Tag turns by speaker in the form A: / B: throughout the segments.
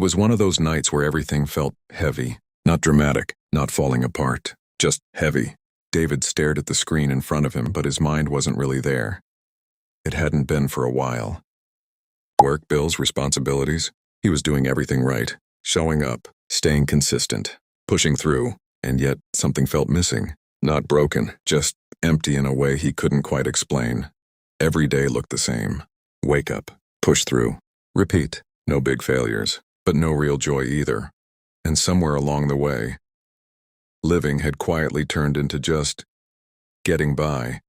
A: was one of those nights where everything felt heavy. Not dramatic, not falling apart, just heavy. David stared at the screen in front of him, but his mind wasn't really there. It hadn't been for a while. Work, bills, responsibilities. He was doing everything right, showing up, staying consistent, pushing through, and yet something felt missing. Not broken, just empty in a way he couldn't quite explain. Every day looked the same. Wake up, push through, repeat. No big failures, but no real joy either. And somewhere along the way, living had quietly turned into just getting by.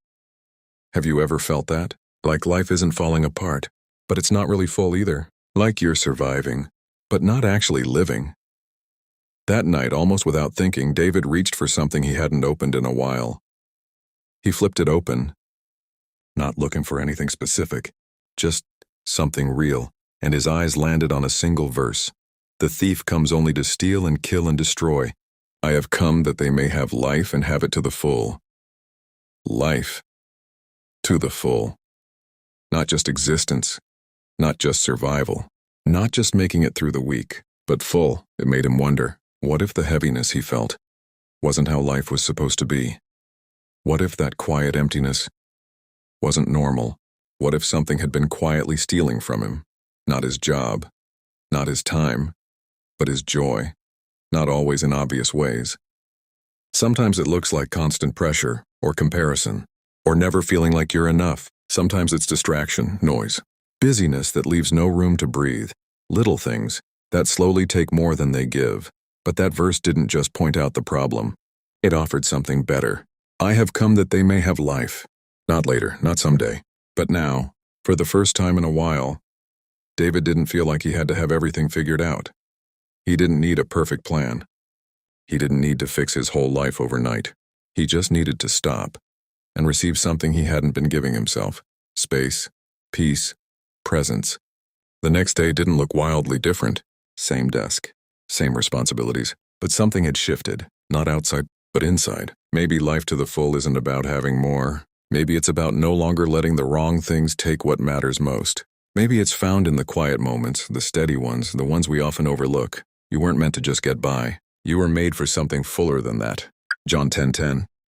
A: Have you ever felt that? Like life isn't falling apart, but it's not really full either. Like you're surviving, but not actually living. That night, almost without thinking, David reached for something he hadn't opened in a while. He flipped it open, not looking for anything specific, just something real, and his eyes landed on a single verse. The thief comes only to steal and kill and destroy. I have come that they may have life and have it to the full. Life. To the full. Not just existence. Not just survival. Not just making it through the week, but full. It made him wonder, what if the heaviness he felt wasn't how life was supposed to be? What if that quiet emptiness wasn't normal? What if something had been quietly stealing from him? Not his job, not his time, but his joy, not always in obvious ways. Sometimes it looks like constant pressure, or comparison, or never feeling like you're enough. Sometimes it's distraction, noise, busyness that leaves no room to breathe, little things that slowly take more than they give. But that verse didn't just point out the problem. It offered something better. I have come that they may have life. Not later, not someday, but now, for the first time in a while, David didn't feel like he had to have everything figured out. He didn't need a perfect plan. He didn't need to fix his whole life overnight. He just needed to stop and receive something he hadn't been giving himself: space, peace, presence. The next day didn't look wildly different. Same desk, same responsibilities, but something had shifted, not outside, but inside. Maybe life to the full isn't about having more. Maybe it's about no longer letting the wrong things take what matters most. Maybe it's found in the quiet moments, the steady ones, the ones we often overlook. You weren't meant to just get by. You were made for something fuller than that. John 10:10.